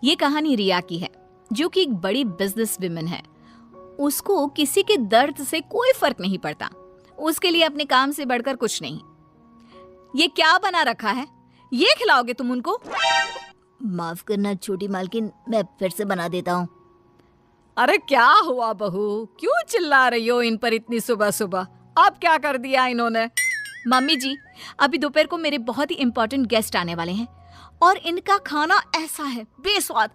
ये कहानी रिया की है, जो कि एक बड़ी बिजनेस विमेन है। उसको किसी के दर्द से कोई फर्क नहीं पड़ता। उसके लिए अपने काम से बढ़कर कुछ नहीं। ये क्या बना रखा है? ये खिलाओगे तुम उनको? माफ करना छोटी मालकिन, मैं फिर से बना देता हूँ। अरे क्या हुआ बहू, क्यों चिल्ला रही हो इन पर इतनी सुबह सुबह? अब क्या कर दिया इन्होंने? मम्मी जी, अभी दोपहर को मेरे बहुत ही इंपॉर्टेंट गेस्ट आने वाले हैं और इनका खाना ऐसा है बेस्वाद।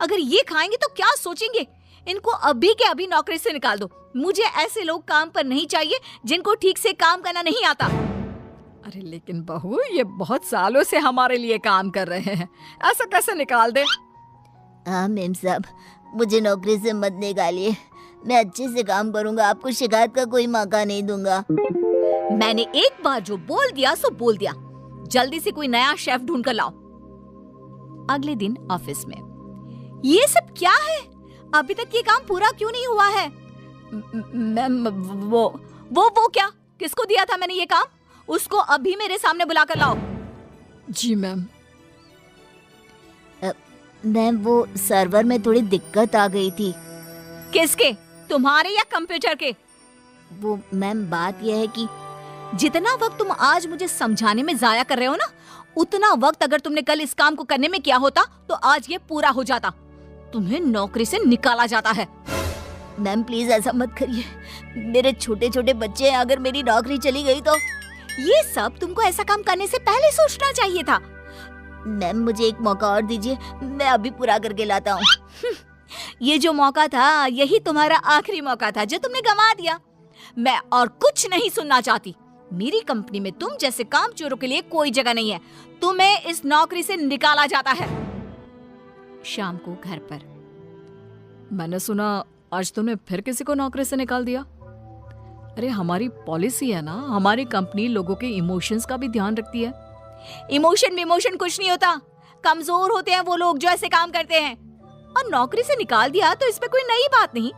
अगर ये खाएंगे तो क्या सोचेंगे? इनको अभी के अभी नौकरी से निकाल दो। मुझे ऐसे लोग काम पर नहीं चाहिए जिनको ठीक से काम करना नहीं आता। अरे लेकिन बहू, ये बहुत सालों से हमारे लिए काम कर रहे हैं, ऐसा कैसे निकाल दे? हाँ मेम साहब, मुझे नौकरी से मत निकालिए। मैं अच्छे से काम करूंगा, आपको शिकायत का कोई मौका नहीं दूंगा। मैंने एक बार जो बोल दिया सो बोल दिया। जल्दी से कोई नया शेफ ढूंढ कर लाओ। अगले दिन ऑफिस में, ये सब क्या है? अभी तक ये काम पूरा क्यों नहीं हुआ है? मैम, वो क्या? किसको दिया था मैंने ये काम? उसको अभी मेरे सामने बुलाकर लाओ। जी मैम। मैम, वो सर्वर में थोड़ी दिक्कत आ गई थी। किसके? तुम्हारे या कंप्यूटर के? वो मैम, बात यह है कि जितना वक्त तुम आज मुझे समझाने में जाया कर रहे हो ना, उतना वक्त अगर तुमने कल इस काम को करने में किया होता तो आज ये पूरा हो जाता। तुम्हें नौकरी से निकाला जाता है। मैम प्लीज ऐसा मत करिए, मेरे छोटे छोटे बच्चे हैं, अगर मेरी नौकरी चली गई तो। ये सब तुमको ऐसा काम करने से पहले सोचना चाहिए था। मैम मुझे एक मौका और दीजिए, मैं अभी पूरा करके लाता हूँ। ये जो मौका था, यही तुम्हारा आखिरी मौका था जो तुमने गंवा दिया। मैं और कुछ नहीं सुनना चाहती। मेरी कंपनी में तुम जैसे कामचोरों के लिए कोई जगह नहीं है। तुम्हें इस नौकरी से निकाला जाता है। शाम को घर पर, मैंने सुना आज तुमने फिर किसी को नौकरी से निकाल दिया। अरे हमारी पॉलिसी है ना, हमारी कंपनी लोगों के इमोशंस का भी ध्यान रखती है। इमोशन कुछ नहीं होता। कमजोर होते हैं वो लोग जो ऐसे काम करते हैं। और नौकरी से निकाल दिया तो इसमें कोई नई बात नहीं।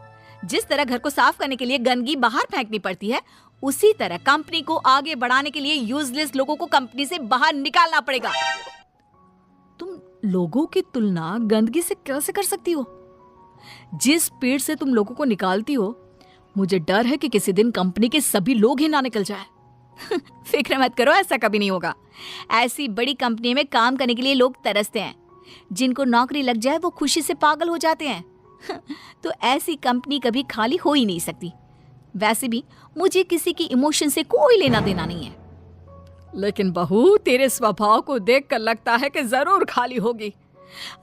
जिस तरह घर को साफ करने के लिए गंदगी बाहर फेंकनी पड़ती है, उसी तरह कंपनी को आगे बढ़ाने के लिए यूजलेस लोगों को कंपनी से बाहर निकालना पड़ेगा। तुम लोगों की तुलना गंदगी से कैसे कर सकती हो? जिस स्पीड से तुम लोगों को निकालती हो, मुझे डर है कि किसी दिन कंपनी के सभी लोग ही ना निकल जाए। फिक्र मत करो, ऐसा कभी नहीं होगा। ऐसी बड़ी कंपनी में काम करने के लिए लोग तरसते हैं। जिनको नौकरी लग जाए वो खुशी से पागल हो जाते हैं। तो ऐसी कंपनी कभी खाली हो ही नहीं सकती। वैसे भी मुझे किसी की इमोशन से कोई लेना देना नहीं है। लेकिन बहू, तेरे स्वभाव को देखकर लगता है कि जरूर खाली होगी।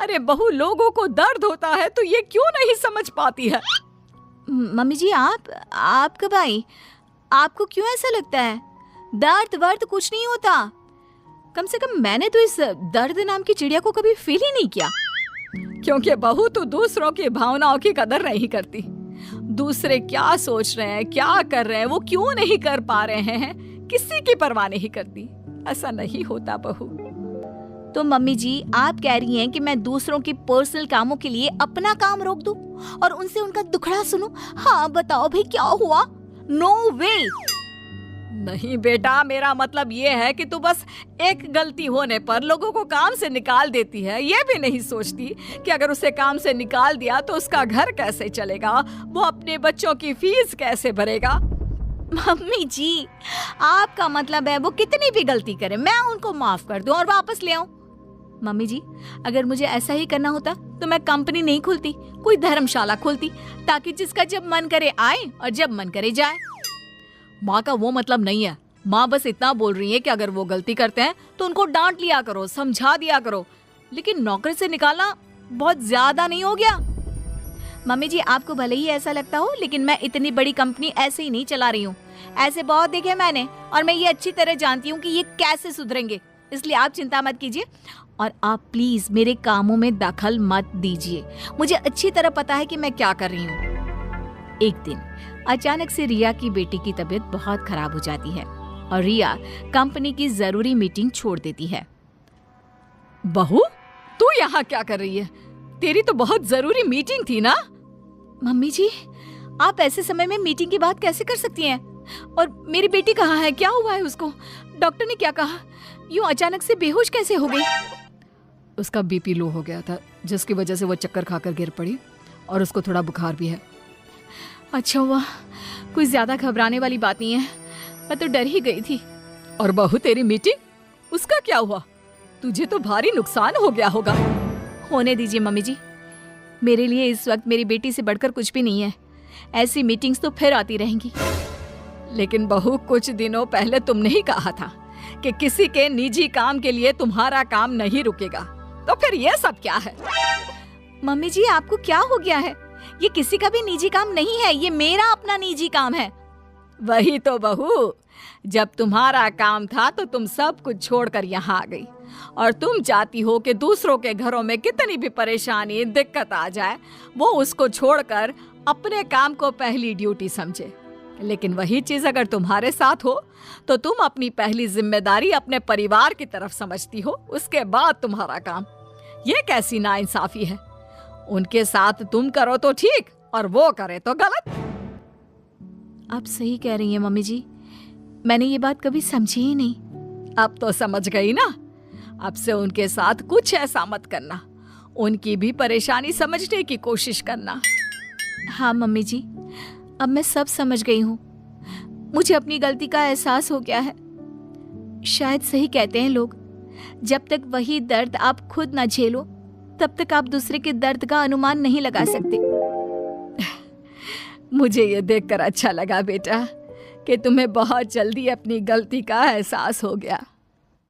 अरे बहू, लोगों को दर्द होता है तो ये क्यों नहीं समझ पाती है? मम्मी जी, आप कब आई? आपको क्यों ऐसा लगता है? दर्द वर्द कुछ नहीं होता। कम से कम मैंने तो इस दर्द नाम की चिड़िया को कभी फील ही नहीं किया। क्योंकि बहू तो दूसरों की भावनाओं की कदर नहीं करती। दूसरे क्या सोच रहे हैं, क्या कर रहे हैं, वो क्यों नहीं कर पा रहे हैं, किसी की परवाह नहीं करती। ऐसा नहीं होता बहू। तो मम्मी जी, आप कह रही हैं कि मैं दूसरों की पर्सनल कामों के लिए अपना काम रोक दूं और उनसे उनका दुखड़ा सुनूं? हाँ बताओ भाई, क्या हुआ? नो वे। नहीं बेटा, मेरा मतलब ये है कि तू बस एक गलती होने पर लोगों को काम से निकाल देती है। ये भी नहीं सोचती कि अगर उसे काम से निकाल दिया तो उसका घर कैसे चलेगा, वो अपने बच्चों की फीस कैसे भरेगा। मम्मी जी, आपका मतलब है वो कितनी भी गलती करे मैं उनको माफ कर दूं और वापस ले आऊं? मम्मी जी, अगर मुझे ऐसा ही करना होता तो मैं कंपनी नहीं खोलती, कोई धर्मशाला खोलती, ताकि जिसका जब मन करे आए और जब मन करे जाए। माँ का वो मतलब नहीं है। माँ बस इतना बोल रही है कि अगर वो गलती करते हैं तो उनको डांट लिया करो, समझा दिया करो। लेकिन नौकरी से निकालना बहुत ज्यादा नहीं हो गया? मम्मी जी, आपको भले ही ऐसा लगता हो, लेकिन मैं इतनी बड़ी कंपनी ऐसे ही नहीं चला रही हूँ। ऐसे बहुत देखे मैंने और मैं ये अच्छी तरह जानती हूँ कि ये कैसे सुधरेंगे। इसलिए आप चिंता मत कीजिए और आप प्लीज मेरे कामों में दखल मत दीजिए। मुझे अच्छी तरह पता है कि मैं क्या कर रही हूँ। एक दिन अचानक से रिया की बेटी की तबीयत बहुत खराब हो जाती है और रिया कंपनी की जरूरी मीटिंग छोड़ देती है। बहू, तू यहाँ क्या कर रही है? तेरी तो बहुत जरूरी मीटिंग थी ना? मम्मी जी, आप ऐसे समय में मीटिंग की बात कैसे कर सकती हैं? और मेरी बेटी कहाँ है? क्या हुआ है उसको? डॉक्टर ने क्या कहा? यूं अचानक से बेहोश कैसे हो गई? उसका बीपी लो हो गया था, जिसकी वजह से वो चक्कर खाकर गिर पड़ी और उसको थोड़ा बुखार भी है। अच्छा हुआ, कोई ज्यादा घबराने वाली बात नहीं है, मैं तो डर ही गई थी। और बहू तेरी मीटिंग, उसका क्या हुआ? तुझे तो भारी नुकसान हो गया होगा। होने दीजिए मम्मी जी, मेरे लिए इस वक्त मेरी बेटी से बढ़कर कुछ भी नहीं है। ऐसी मीटिंग्स तो फिर आती रहेंगी। लेकिन बहू, कुछ दिनों पहले तुमने ही कहा था कि किसी के निजी काम के लिए तुम्हारा काम नहीं रुकेगा, तो फिर ये सब क्या है? मम्मी जी, आपको क्या हो गया है? ये किसी का भी निजी काम नहीं है, ये मेरा अपना निजी काम है। वही तो बहू, जब तुम्हारा काम था तो तुम सब कुछ छोड़कर यहाँ आ गई, और तुम चाहती हो कि दूसरों के घरों में कितनी भी परेशानी दिक्कत आ जाए, वो उसको छोड़कर अपने काम को पहली ड्यूटी समझे। लेकिन वही चीज अगर तुम्हारे साथ हो तो तुम अपनी पहली जिम्मेदारी अपने परिवार की तरफ समझती हो, उसके बाद तुम्हारा काम। ये कैसी नाइंसाफी है? उनके साथ तुम करो तो ठीक और वो करे तो गलत। आप सही कह रही हैं मम्मी जी, मैंने ये बात कभी समझी ही नहीं। अब तो समझ गई ना? अब से उनके साथ कुछ ऐसा मत करना, उनकी भी परेशानी समझने की कोशिश करना। हाँ मम्मी जी, अब मैं सब समझ गई हूँ। मुझे अपनी गलती का एहसास हो गया है। शायद सही कहते हैं लोग, जब तक वही दर्द आप खुद ना झेलो तब तक आप दूसरे के दर्द का अनुमान नहीं लगा सकते। मुझे ये देखकर अच्छा लगा बेटा कि तुम्हें बहुत जल्दी अपनी गलती का एहसास हो गया।